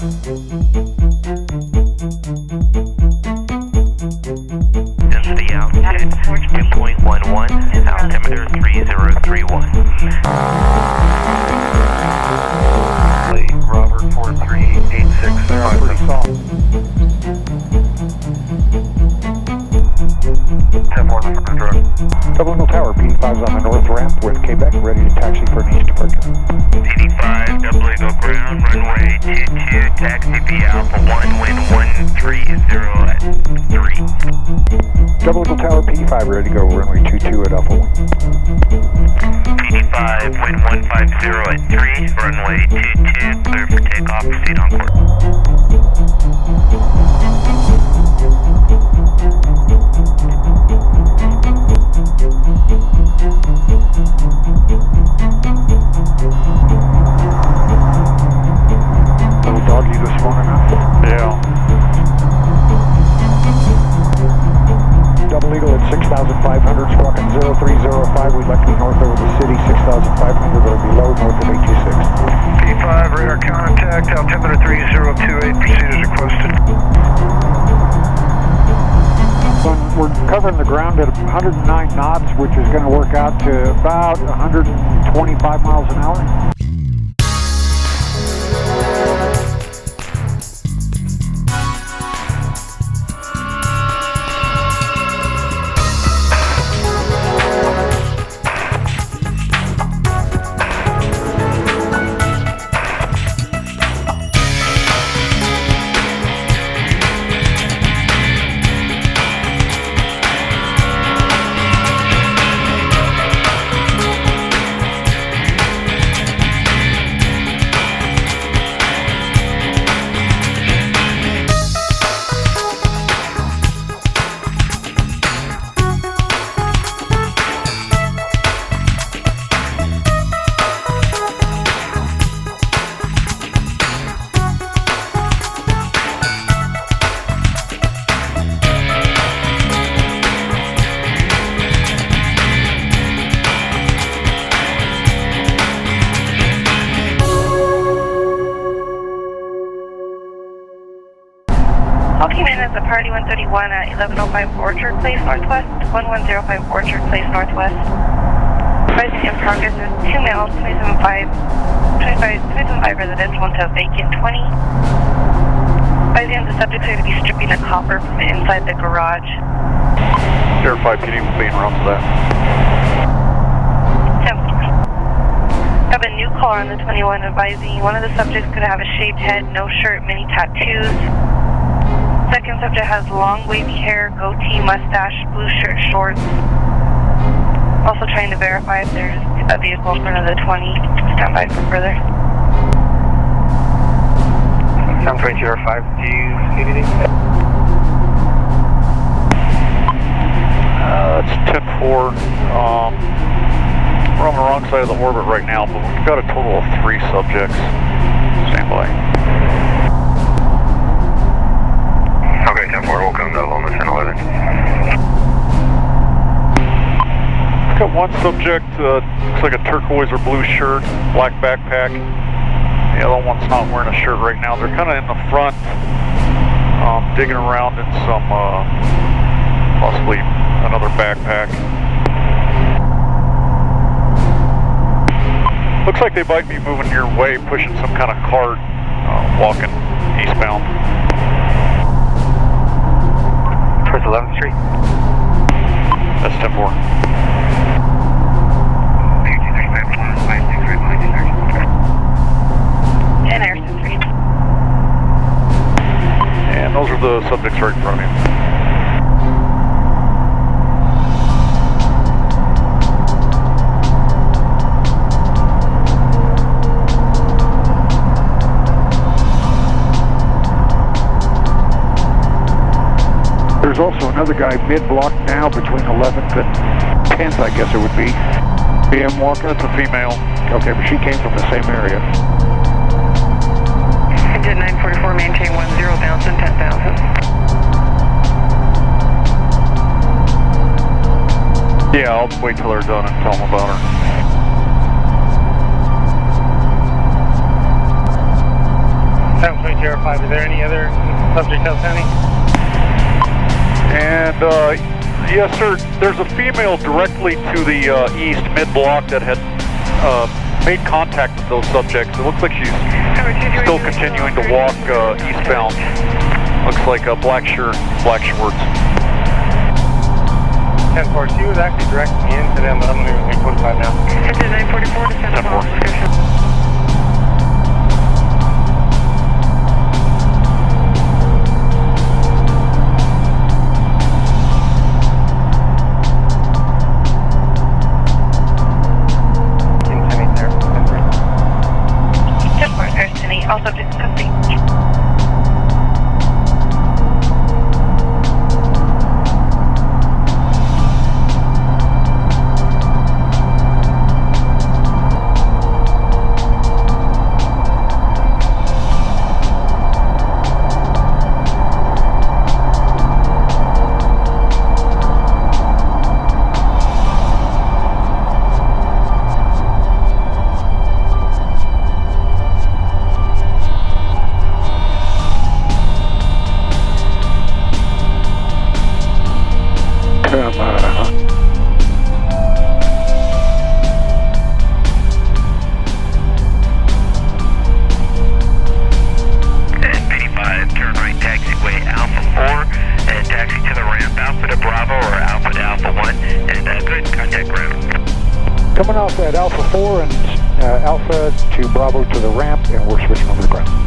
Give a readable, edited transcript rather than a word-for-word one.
Density altitude 2.11, altimeter 3031. Robert 4386, they're on pretty soft. 10-4 left for drug. Double Eagle Tower, PD5's on the north ramp with Quebec, ready to taxi for an east departure. PD5, Double Eagle ground, runway 22, taxi via Alpha 1, wind 130 at 3. Double Eagle Tower, PD5 ready to go, runway 22 at Alpha 1. PD5, wind 150 at 3, runway 22, clear for takeoff, proceed on course. Little doggy this morning, huh? Yeah. Double Eagle at 6,500, squawking 0305. We'd like to be north over the city, 6,500 or below, north of 826. P5, radar contact, altimeter 3028, proceed as requested. We're covering the ground at 109 knots, which is going to work out to about 125 miles an hour. Came in as a party 131 at 1105 Orchard Place Northwest, 1105 Orchard Place Northwest. Advising in progress is 2 males, 275 residential until vacant 20. Advising the subjects are to be stripping the copper from inside the garage. Air 5 PD will be en route to that. 10-4. Have a new caller on the 21 advising one of the subjects could have a shaved head, no shirt, many tattoos. Second subject has long wavy hair, goatee, mustache, blue shirt, shorts. Also trying to verify if there's a vehicle in front of the 20. Stand by for further. 72205, do you need anything? It's 10-4. We're on the wrong side of the orbit right now, but we've got a total of 3 subjects. Stand by. Okay, 10-4, we'll come to Loma 1011. Got one subject, looks like a turquoise or blue shirt, black backpack. The other one's not wearing a shirt right now. They're kind of in the front, digging around in some, possibly another backpack. Looks like they might be moving your way, pushing some kind of cart, walking eastbound. Towards 11th Street. That's 10-4. And Ayrton Street. And those are the subjects right in front of you. There's also another guy mid-block now between 11th and 10th, I guess it would be. BM walking. That's a female. Okay, but she came from the same area. Engine 944, maintain 10, bounce and 10,000. Yeah, I'll wait till they're done and tell them about her. Sierra 5, is there any other subjects outstanding? And yes, sir. There's a female directly to the east mid-block that had made contact with those subjects. It looks like she's still continuing to walk eastbound. Looks like a black shirt, black shorts. 10-4, she was actually directing me into them, but I'm leaving 845 now. It's 944 to 10 10-4. All subjects complete. Coming off at Alpha 4 and Alpha to Bravo to the ramp, and we're switching over to ground.